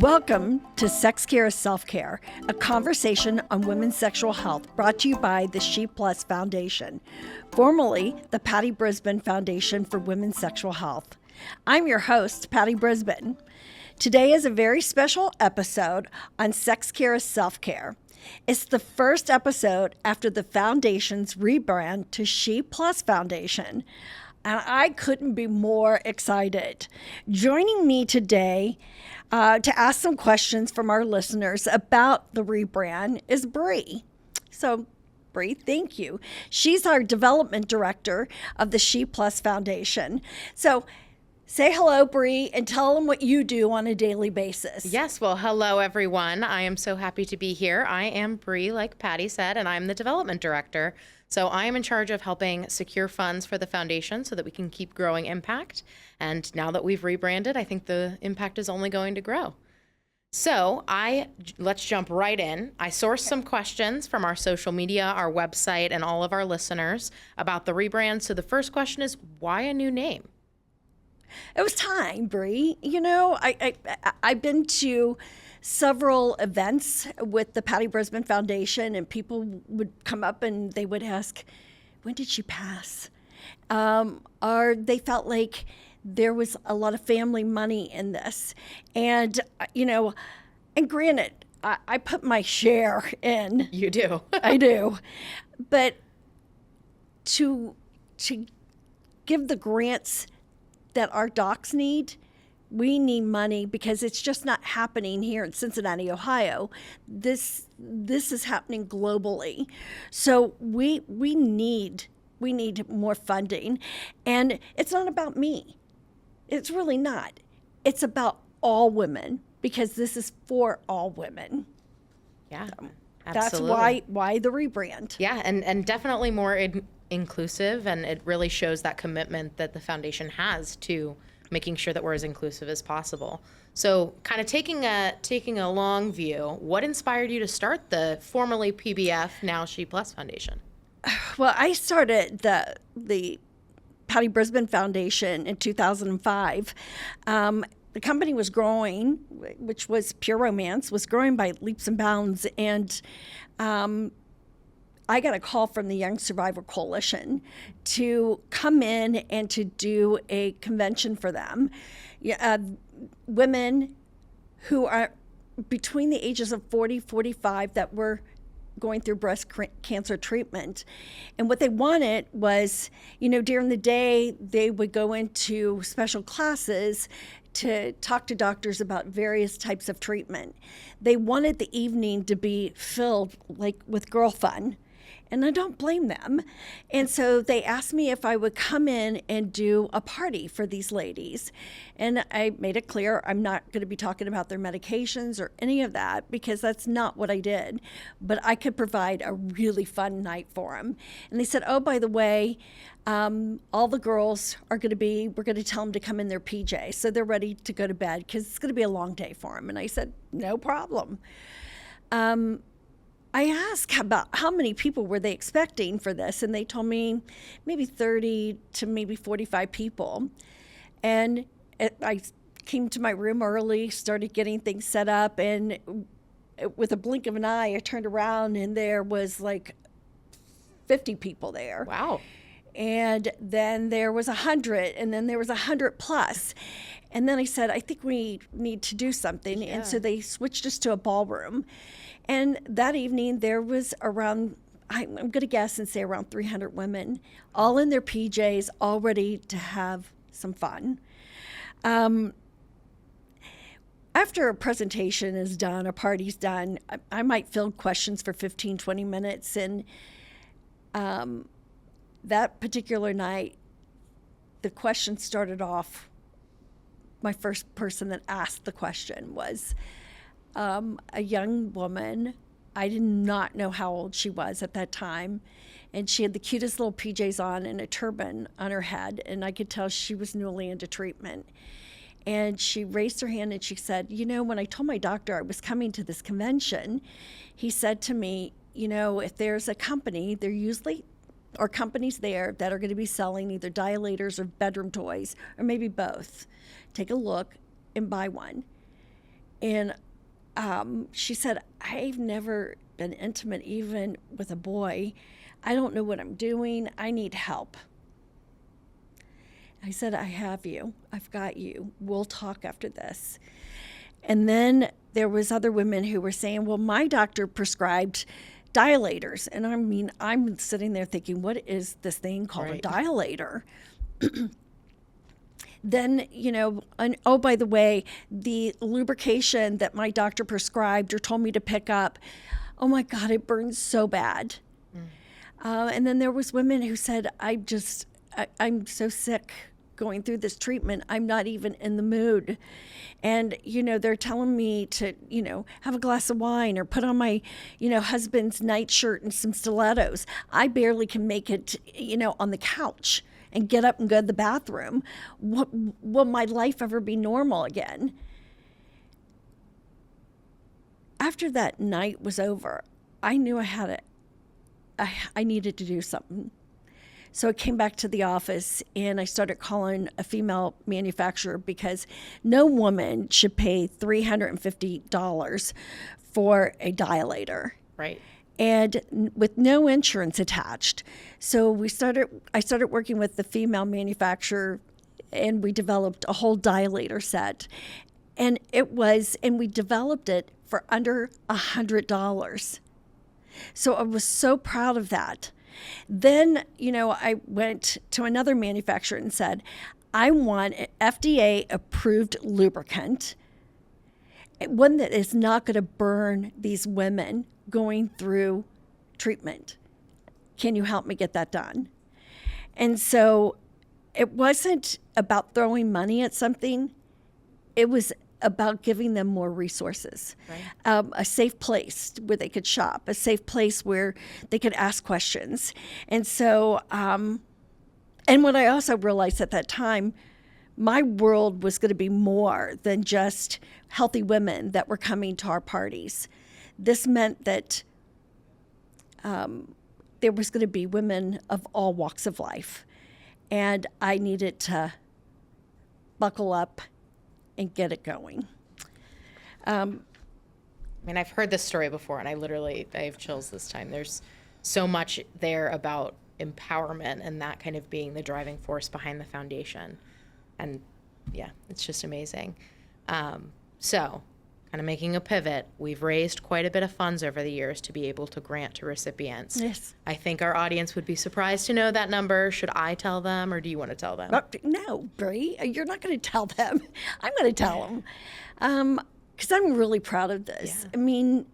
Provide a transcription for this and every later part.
Welcome to Sex Care is Self-Care, a conversation on women's sexual health brought to you by the She Plus Foundation, formerly the Patty Brisben Foundation for Women's Sexual Health. I'm your host, Patty Brisben. Today is a very special episode on Sex Care is Self-Care. It's the first episode after the foundation's rebrand to She Plus Foundation, and I couldn't be more excited. Joining me today to ask some questions from our listeners about the rebrand is Bree. So, Bree, thank you. She's our development director of the She Plus Foundation. So, say hello, Bree, and tell them what you do on a daily basis. Yes, well, hello, everyone. I am so happy to be here. I am Bree, like Patty said, and I'm the development director. So I am in charge of helping secure funds for the foundation so that we can keep growing impact. And now that we've rebranded, I think the impact is only going to grow. So let's jump right in. I sourced some questions from our social media, our website, and all of our listeners about the rebrand. So the first question is, why a new name? It was time, Bree. You know, I've been to several events with the Patty Brisben Foundation, and people would come up and they would ask, when did she pass? Or they felt like there was a lot of family money in this. And, you know, and granted, I put my share in. You do. I do. But to give the grants that our docs need, we need money because it's just not happening here in Cincinnati, Ohio. This is happening globally. So we need more funding. And it's not about me. It's really not. It's about all women because this is for all women. Yeah, absolutely. That's why the rebrand. Yeah, and definitely more inclusive, and it really shows that commitment that the foundation has to making sure that we're as inclusive as possible. So kind of taking a long view, what inspired you to start the formerly PBF, now She Plus Foundation? Well, I started the Patty Brisben Foundation in 2005. The company was growing, which was Pure Romance, was growing by leaps and bounds. And I got a call from the Young Survivor Coalition to come in and to do a convention for them. Women who are between the ages of 40, 45 that were going through breast cancer treatment. And what they wanted was, you know, during the day, they would go into special classes to talk to doctors about various types of treatment. They wanted the evening to be filled like with girl fun. And I don't blame them. And so they asked me if I would come in and do a party for these ladies. And I made it clear I'm not going to be talking about their medications or any of that because that's not what I did. But I could provide a really fun night for them. And they said, oh, by the way, all the girls we're going to tell them to come in their PJs. So they're ready to go to bed because it's going to be a long day for them. And I said, no problem. I asked about how many people were they expecting for this, and they told me maybe 30 to maybe 45 people. And I came to my room early, started getting things set up, and with a blink of an eye, I turned around, and there was like 50 people there. Wow. And then there was 100, and then there was 100 plus. And then I said, I think we need to do something. Yeah. And so they switched us to a ballroom. And that evening, there was around, I'm going to guess and say around 300 women, all in their PJs, all ready to have some fun. After a presentation is done, a party's done, I might field questions for 15, 20 minutes. And that particular night, the question started off, my first person that asked the question was a young woman. I did not know how old she was at that time. And she had the cutest little PJs on and a turban on her head. And I could tell she was newly into treatment. And she raised her hand and she said, you know, when I told my doctor I was coming to this convention, he said to me, you know, if there's a company, there usually are companies there that are going to be selling either dilators or bedroom toys, or maybe both. Take a look and buy one. And she said, I've never been intimate even with a boy. I don't know what I'm doing. I need help. I said, I have you. I've got you. We'll talk after this. And then there was other women who were saying, well, my doctor prescribed dilators. And I mean, I'm sitting there thinking, what is this thing called a dilator? Then, and, oh, by the way, the lubrication that my doctor prescribed or told me to pick up, oh my God, it burns so bad. And then there was women who said, I'm so sick going through this treatment. I'm not even in the mood. And, they're telling me to, have a glass of wine or put on my, husband's nightshirt and some stilettos. I barely can make it, on the couch and get up and go to the bathroom. Will my life ever be normal again? After that night was over, I knew I needed to do something. So I came back to the office and I started calling a female manufacturer because no woman should pay $350 for a dilator. Right. And with no insurance attached. So I started working with the female manufacturer and we developed a whole dilator set. And we developed it for under $100. So I was so proud of that. Then, I went to another manufacturer and said, I want an FDA approved lubricant, one that is not going to burn these women going through treatment. Can you help me get that done? And so it wasn't about throwing money at something. It was about giving them more resources, right. A safe place where they could shop, a safe place where they could ask questions. And so, and what I also realized at that time, my world was going to be more than just healthy women that were coming to our parties. This meant that there was going to be women of all walks of life. And I needed to buckle up and get it going. I mean, I've heard this story before, and I have chills this time. There's so much there about empowerment and that kind of being the driving force behind the foundation. And yeah, it's just amazing. So kind of making a pivot, we've raised quite a bit of funds over the years to be able to grant to recipients. Yes. I think our audience would be surprised to know that number. Should I tell them, or do you want to tell them? No, Bree, you're not going to tell them. I'm going to tell them because I'm really proud of this. Yeah. I mean,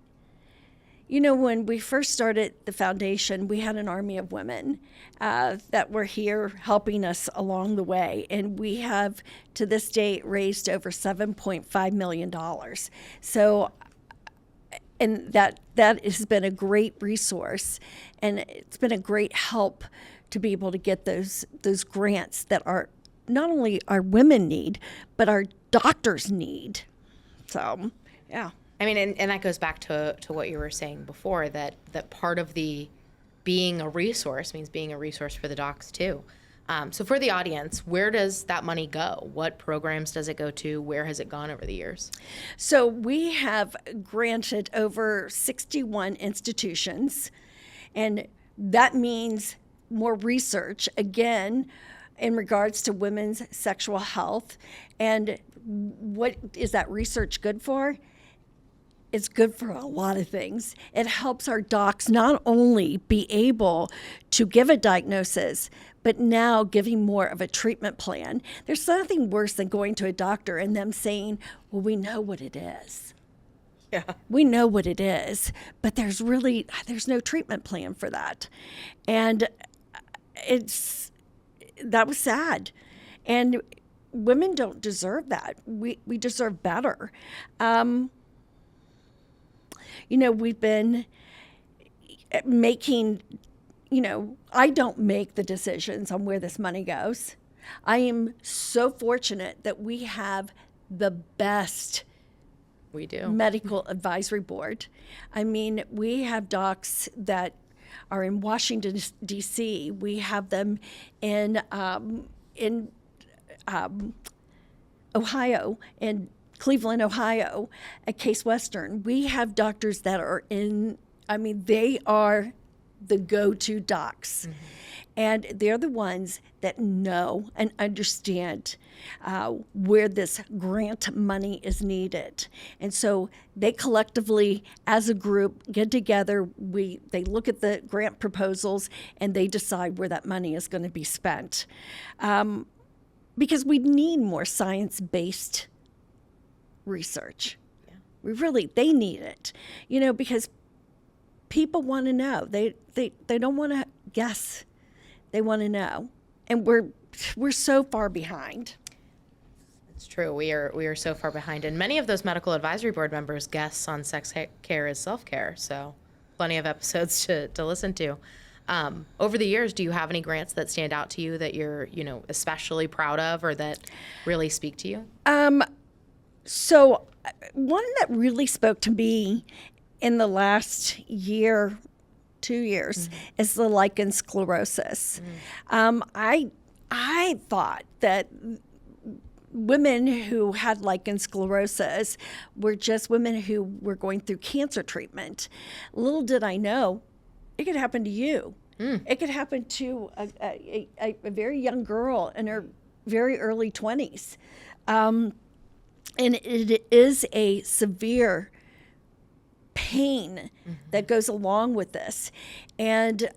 when we first started the foundation, we had an army of women that were here helping us along the way. And we have, to this date, raised over $7.5 million. So, and that has been a great resource. And it's been a great help to be able to get those grants that are not only our women need, but our doctors need. So, yeah. I mean, and that goes back to what you were saying before, that part of the being a resource means being a resource for the docs too. So for the audience, where does that money go? What programs does it go to? Where has it gone over the years? So we have granted over 61 institutions, and that means more research, again, in regards to women's sexual health. And what is that research good for? It's good for a lot of things. It helps our docs not only be able to give a diagnosis, but now giving more of a treatment plan. There's nothing worse than going to a doctor and them saying, well, we know what it is. Yeah. We know what it is, but there's no treatment plan for that. And that was sad. And women don't deserve that. We deserve better. We've been making, I don't make the decisions on where this money goes. I am so fortunate that we have the best medical advisory board. I mean, we have docs that are in Washington, D.C. We have them in Ohio and Cleveland, Ohio, at Case Western, we have doctors that are they are the go-to docs. And they're the ones that know and understand where this grant money is needed. And so they collectively, as a group, get together. They look at the grant proposals and they decide where that money is going to be spent. Because we need more science-based research. They need it, because people want to know. They don't want to guess. They want to know, and we're so far behind. It's true. We are so far behind, and many of those medical advisory board members guess on sex care as self-care. So, plenty of episodes to listen to. Over the years, do you have any grants that stand out to you that you're especially proud of, or that really speak to you? So, one that really spoke to me in the last year. 2 years is the lichen sclerosis. I thought that women who had lichen sclerosis were just women who were going through cancer treatment. Little did I know, it could happen to you. It could happen to a very young girl in her very early 20s. And it is a severe pain that goes along with this, and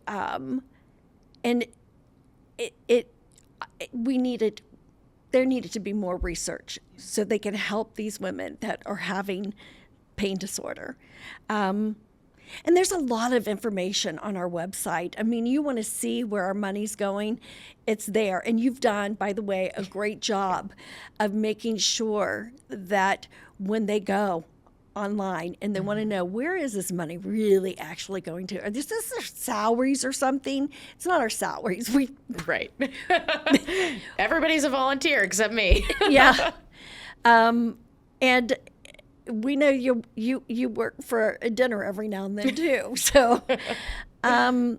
there needed to be more research so they can help these women that are having pain disorder. And there's a lot of information on our website. I mean, you want to see where our money's going, it's there. And you've done, by the way, a great job of making sure that when they go online and they want to know, where is this money really actually going to? Are this their salaries or something? It's not our salaries. Right. Everybody's a volunteer except me. Yeah. And we know you work for a dinner every now and then too. So, I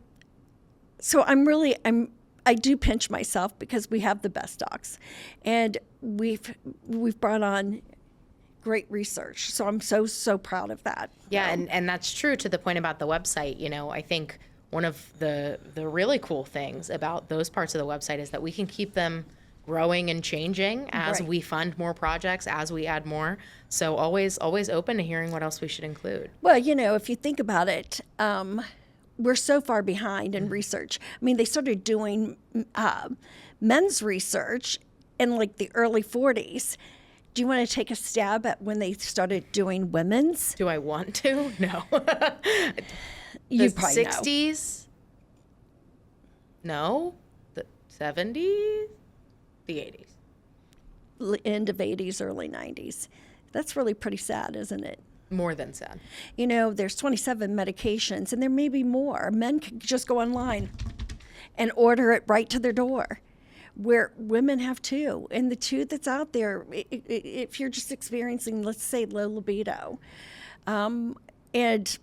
do pinch myself because we have the best docs, and we've brought on great research. So I'm so proud of that. Yeah, and that's true to the point about the website. I think one of the really cool things about those parts of the website is that we can keep them growing and changing as we fund more projects, as we add more. So always open to hearing what else we should include. Well, if you think about it, we're so far behind in research. I mean, they started doing men's research in like the early 40s. Do you want to take a stab at when they started doing women's? Do I want to? No. You probably 60s? No. The 70s? The 80s. End of 80s, early 90s. That's really pretty sad, isn't it? More than sad. There's 27 medications, and there may be more. Men can just go online and order it right to their door, where women have two. And the two that's out there, if you're just experiencing, let's say, low libido, and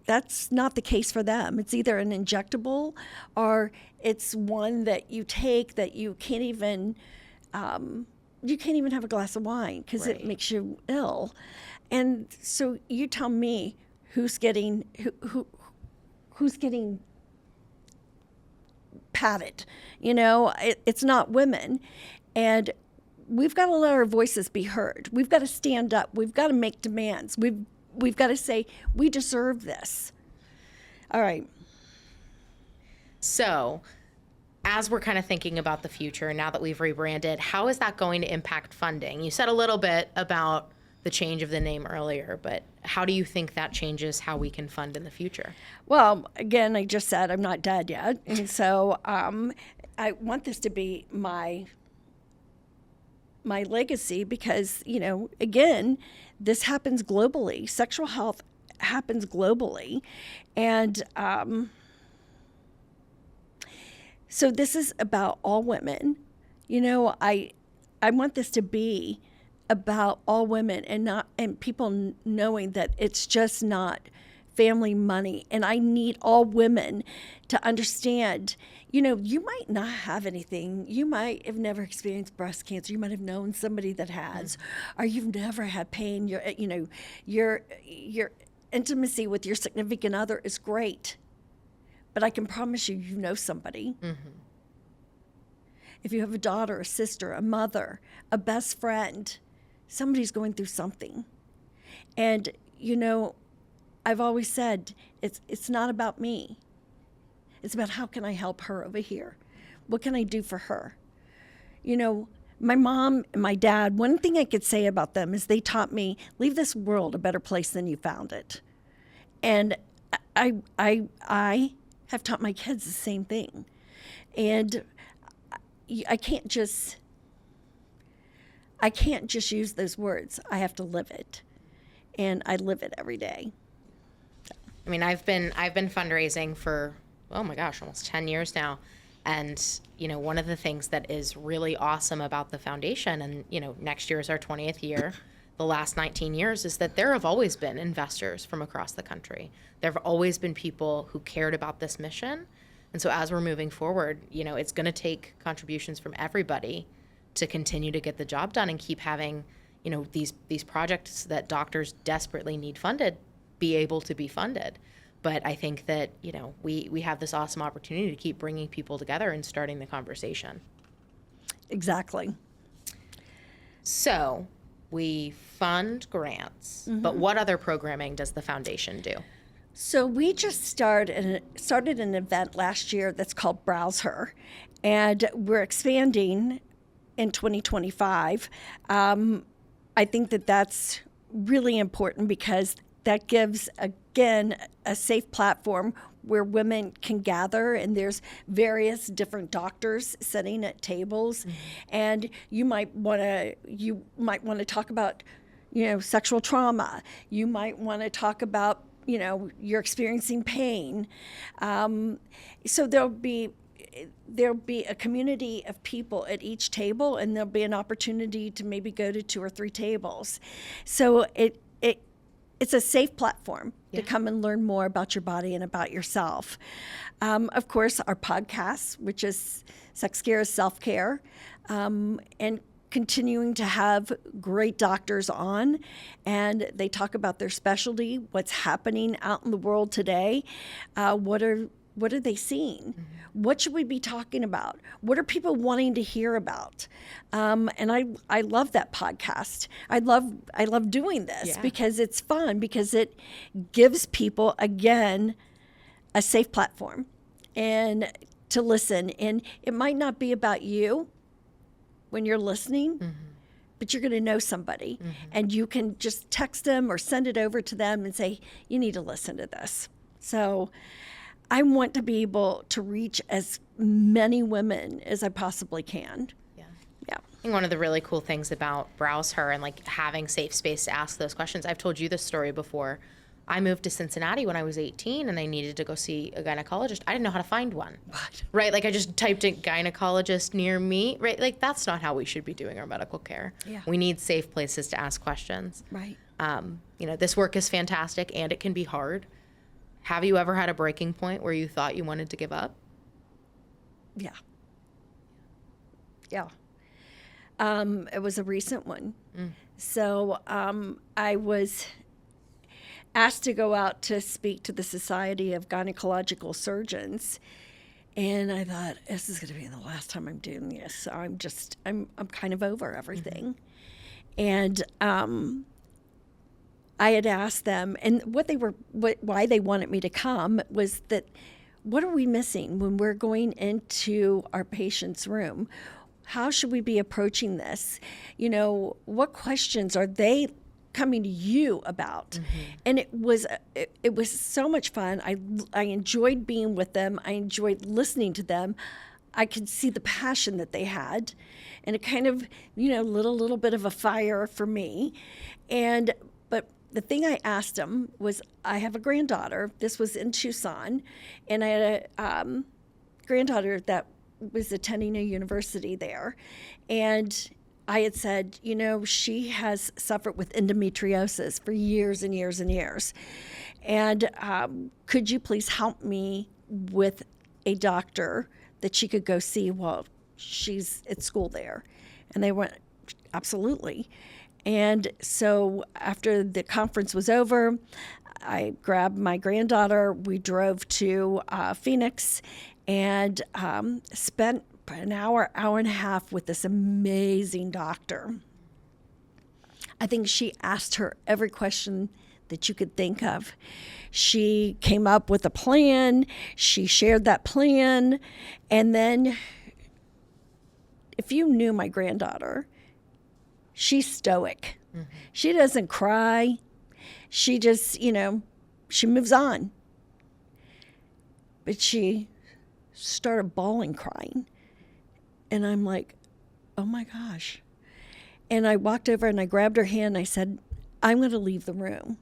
that's not the case for them. It's either an injectable or it's one that you take that you can't even have a glass of wine because it makes you ill. And so you tell me who's getting patted. It's not women. And we've got to let our voices be heard. We've got to stand up. We've got to make demands. We've got to say, we deserve this. All right. So, as we're kind of thinking about the future, now that we've rebranded, how is that going to impact funding? You said a little bit about the change of the name earlier, but how do you think that changes how we can fund in the future? Well, again, I just said I'm not dead yet. And so I want this to be my legacy because, again, this happens globally. Sexual health happens globally. And so this is about all women. I want this to be about all women and people knowing that it's just not family money. And I need all women to understand, you might not have anything. You might have never experienced breast cancer. You might have known somebody that has, or you've never had pain. Your intimacy with your significant other is great. But I can promise you, you know somebody. If you have a daughter, a sister, a mother, a best friend, somebody's going through something. And, I've always said, it's not about me. It's about how can I help her over here? What can I do for her? My mom and my dad, one thing I could say about them is they taught me, leave this world a better place than you found it. And I have taught my kids the same thing. And I can't just use those words. I have to live it. And I live it every day. I mean, I've been fundraising for, oh my gosh, almost 10 years now. And, one of the things that is really awesome about the foundation, and, next year is our 20th year, the last 19 years, is that there have always been investors from across the country. There have always been people who cared about this mission. And so as we're moving forward, it's going to take contributions from everybody to continue to get the job done and keep having, these projects that doctors desperately need funded be able to be funded. But I think that, we have this awesome opportunity to keep bringing people together and starting the conversation. Exactly. So we fund grants, but what other programming does the foundation do? So we just started an event last year that's called Browse Her, and we're expanding in 2025. I think that that's really important because that gives, again, a safe platform where women can gather, and there's various different doctors sitting at tables, and you might want to talk about, sexual trauma. You might want to talk about, you're experiencing pain. So there'll be a community of people at each table, and there'll be an opportunity to maybe go to 2 or 3 tables. So it's a safe platform to come and learn more about your body and about yourself. Of course, our podcast, which is Sex Care is Self-Care, and continuing to have great doctors on, and they talk about their specialty, what's happening out in the world today, what are they seeing? What should we be talking about? What are people wanting to hear about? And I love that podcast. I love doing this because it's fun, because it gives people, again, a safe platform and to listen. And it might not be about you when you're listening, but you're going to know somebody, and you can just text them or send it over to them and say, you need to listen to this. So I want to be able to reach as many women as I possibly can. Yeah. I think one of the really cool things about Browse Her and having safe space to ask those questions, I've told you this story before. I moved to Cincinnati when I was 18 and I needed to go see a gynecologist. I didn't know how to find one. What? Right? I just typed in gynecologist near me. Right? That's not how we should be doing our medical care. Yeah. We need safe places to ask questions. Right. This work is fantastic and it can be hard. Have you ever had a breaking point where you thought you wanted to give up? Yeah. It was a recent one. So I was asked to go out to speak to the Society of Gynecological Surgeons, and I thought, this is going to be the last time I'm doing this. So I'm kind of over everything. And I had asked them, and why they wanted me to come was that, what are we missing when we're going into our patient's room? How should we be approaching this? What questions are they coming to you about? And it was so much fun. I enjoyed being with them. I enjoyed listening to them. I could see the passion that they had, and it kind of, lit a little bit of a fire for me. But the thing I asked them was, I have a granddaughter. This was in Tucson, and I had a granddaughter that was attending a university there, and I had said, she has suffered with endometriosis for years and years and years. And could you please help me with a doctor that she could go see while she's at school there? And they went, absolutely. And so after the conference was over, I grabbed my granddaughter. We drove to Phoenix and spent an hour and a half with this amazing doctor. I think she asked her every question that you could think of. She came up with a plan. She shared that plan. And then, if you knew my granddaughter, she's stoic. Mm-hmm. She doesn't cry. She just, she moves on. But she started bawling, crying. And I'm like, oh my gosh. And I walked over and I grabbed her hand and I said, I'm going to leave the room.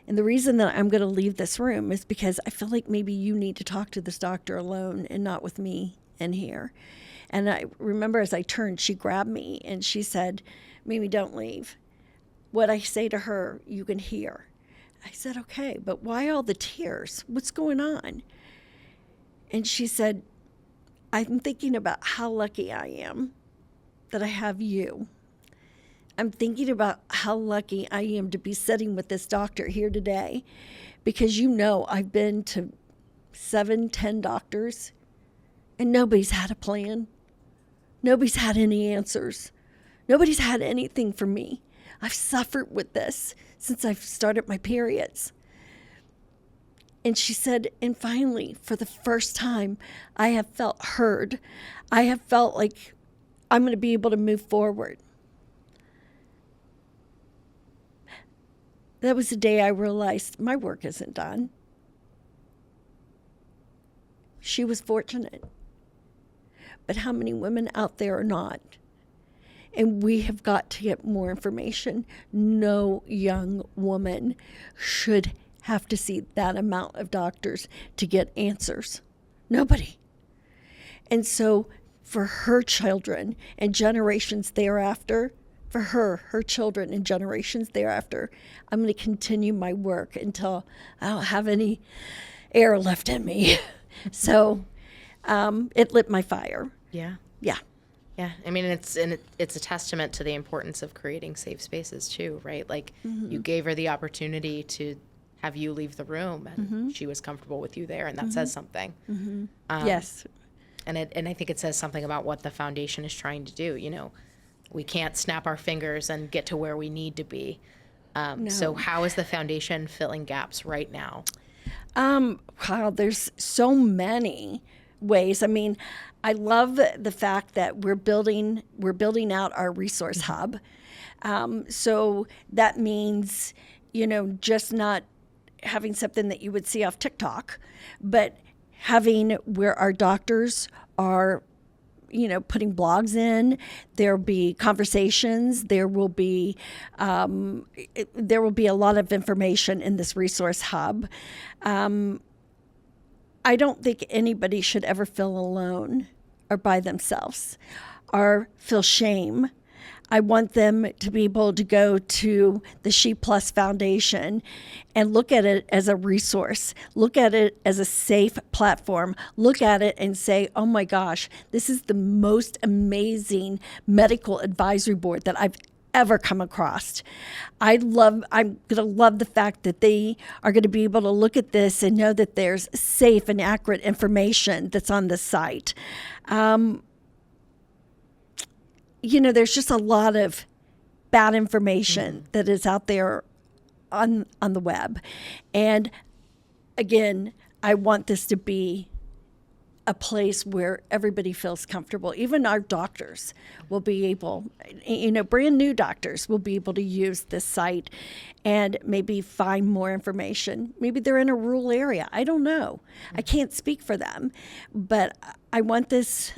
And the reason that I'm going to leave this room is because I feel like maybe you need to talk to this doctor alone and not with me in here. And I remember as I turned, she grabbed me and she said, Mimi, don't leave. What I say to her, you can hear. I said, okay, but why all the tears? What's going on? And she said, I'm thinking about how lucky I am that I have you. I'm thinking about how lucky I am to be sitting with this doctor here today, because I've been to 7-10 doctors and nobody's had a plan. Nobody's had any answers. Nobody's had anything for me. I've suffered with this since I've started my periods. And she said, and finally, for the first time, I have felt heard. I have felt like I'm going to be able to move forward. That was the day I realized my work isn't done. She was fortunate. But how many women out there are not? And we have got to get more information. No young woman should have to see that amount of doctors to get answers. Nobody. And so for her children and generations thereafter, for her children and generations thereafter, I'm going to continue my work until I don't have any air left in me. So it lit my fire. Yeah. Yeah. Yeah. I mean, it's a testament to the importance of creating safe spaces too, right? Like you gave her the opportunity to have you leave the room and she was comfortable with you there, and that says something. Yes. And I think it says something about what the foundation is trying to do. We can't snap our fingers and get to where we need to be. No. So how is the foundation filling gaps right now? Wow, there's so many ways. I mean, I love the fact that we're building out our resource hub. So that means, just not having something that you would see off TikTok, but having where our doctors are, putting blogs in. There'll be conversations. There will be a lot of information in this resource hub. I don't think anybody should ever feel alone or by themselves or feel shame. I want them to be able to go to the She Plus Foundation and look at it as a resource, look at it as a safe platform, look at it and say, oh my gosh, this is the most amazing medical advisory board that I've ever come across. I'm going to love the fact that they are going to be able to look at this and know that there's safe and accurate information that's on the site. There's just a lot of bad information that is out there on the web. And again, I want this to be a place where everybody feels comfortable. Even our doctors will be able, brand new doctors will be able to use this site and maybe find more information. Maybe they're in a rural area. I don't know. I can't speak for them, but I want this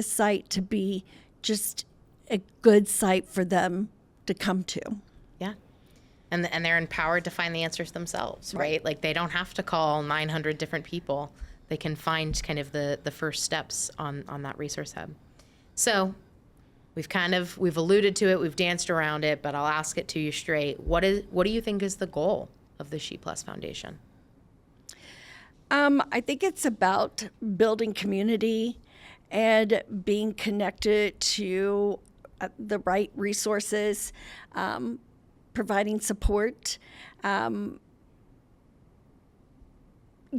site to be just a good site for them to come to. Yeah. And they're empowered to find the answers themselves, right? Like they don't have to call 900 different people. They can find kind of the first steps on that resource hub. So we've alluded to it, we've danced around it, but I'll ask it to you straight. What do you think is the goal of the She Plus Foundation? I think it's about building community and being connected to the right resources, providing support,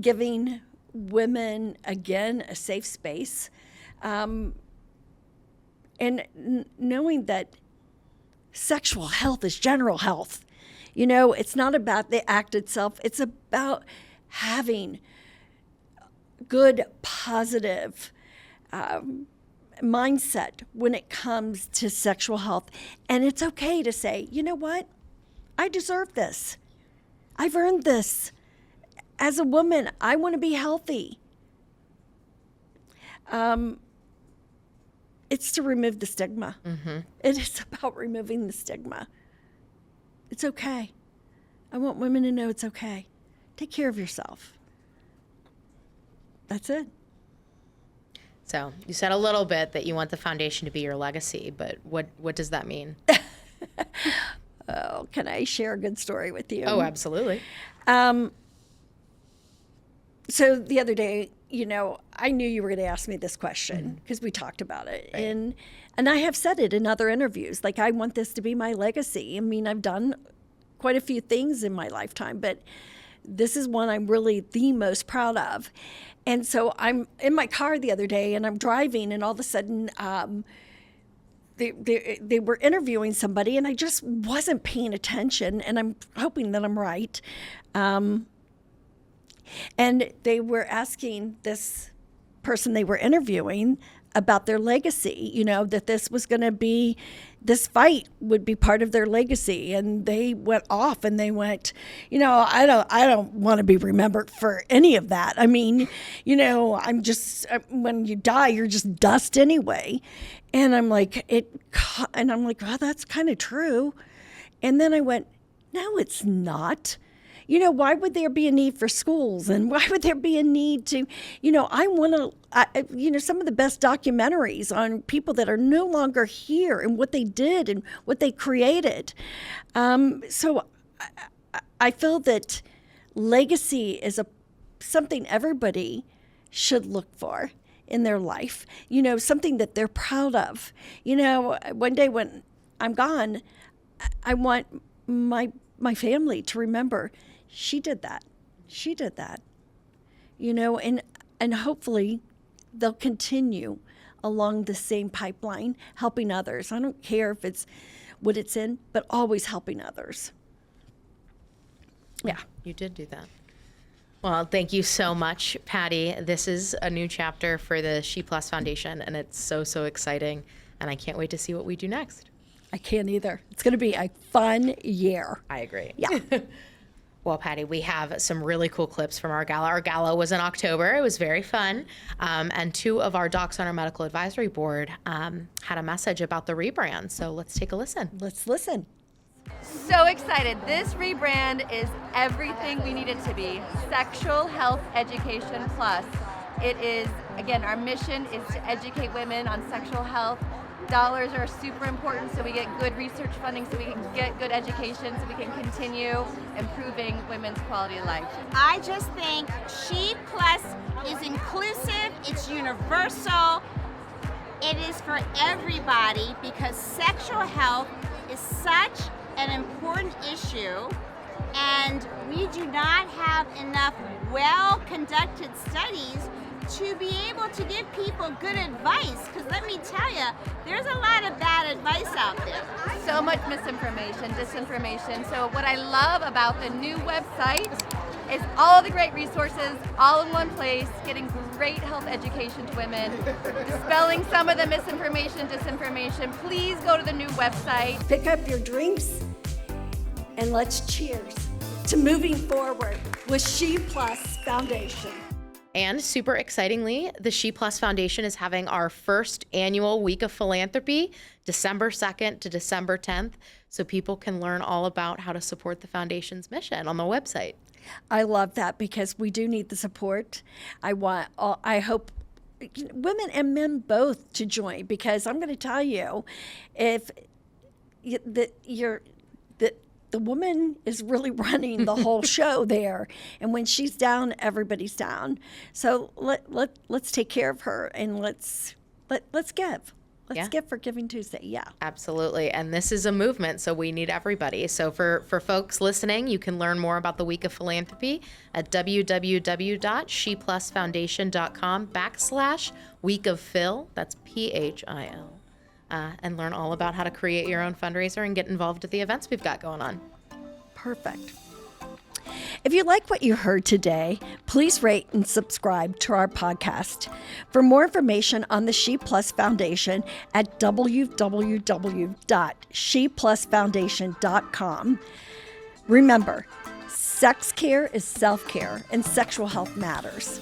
giving women, again, a safe space, and knowing that sexual health is general health. You know, it's not about the act itself. It's about having good, positive mindset when it comes to sexual health. And it's okay to say, you know what? I deserve this. I've earned this. As a woman, I want to be healthy. It's to remove the stigma. Mm-hmm. It is about removing the stigma. It's okay. I want women to know it's okay. Take care of yourself. That's it. So you said a little bit that you want the foundation to be your legacy, but what does that mean? Oh, can I share a good story with you? Oh, absolutely. So the other day, you know, I knew you were going to ask me this question because we talked about it. Right. And I have said it in other interviews, like I want this to be my legacy. I mean, I've done quite a few things in my lifetime, but this is one I'm really the most proud of. And so I'm in my car the other day and I'm driving and all of a sudden they were interviewing somebody and I just wasn't paying attention, and I'm hoping that I'm right. And they were asking this person they were interviewing about their legacy, you know, that this was going to be, this fight would be part of their legacy. And they went off and they went, you know, I don't want to be remembered for any of that. I mean, you know, I'm just, when you die, you're just dust anyway. And I'm like, well, that's kind of true. And then I went, no, it's not. You know, why would there be a need for schools? And why would there be a need to, you know, I want to, you know, some of the best documentaries on people that are no longer here and what they did and what they created. So I feel that legacy is something everybody should look for in their life, you know, something that they're proud of. You know, one day when I'm gone, I want my family to remember she did that. She did that. You know, and hopefully they'll continue along the same pipeline, helping others. I don't care if it's what it's in, but always helping others. Yeah. You did do that. Well, thank you so much, Patty. This is a new chapter for the She Plus Foundation, and it's so, so exciting. And I can't wait to see what we do next. I can't either. It's going to be a fun year. I agree. Yeah. Well, Patty, we have some really cool clips from our gala. Our gala was in October. It was very fun. And two of our Docs on our medical advisory board had a message about the rebrand. So let's take a listen. Let's listen. So excited. This rebrand is everything we need it to be. Sexual Health Education Plus. It is, again, our mission is to educate women on sexual health. Dollars are super important, so we get good research funding, so we can get good education, so we can continue improving women's quality of life. I just think She Plus is inclusive, it's universal, it is for everybody because sexual health is such an important issue, and we do not have enough well-conducted studies to be able to give people good advice, because let me tell you, there's a lot of bad advice out there. So much misinformation, disinformation. So what I love about the new website is all the great resources all in one place, getting great health education to women, dispelling some of the misinformation, disinformation. Please go to the new website. Pick up your drinks and let's cheers to moving forward with She Plus Foundation. And super excitingly, the She Plus Foundation is having our first annual Week of Philanthropy, December 2nd to December 10th, so people can learn all about how to support the foundation's mission on the website. I love that because we do need the support. I hope women and men both to join, because I'm going to tell you, if the woman is really running the whole show there. And when she's down, everybody's down. So let's take care of her, and let's give. Let's give for Giving Tuesday. Yeah. Absolutely. And this is a movement, so we need everybody. So for folks listening, you can learn more about the Week of Philanthropy at www.sheplusfoundation.com/Week of Phil. That's PHIL. And learn all about how to create your own fundraiser and get involved at the events we've got going on. Perfect. If you like what you heard today, please rate and subscribe to our podcast. For more information on the She Plus Foundation at www.sheplusfoundation.com. Remember, sex care is self-care and sexual health matters.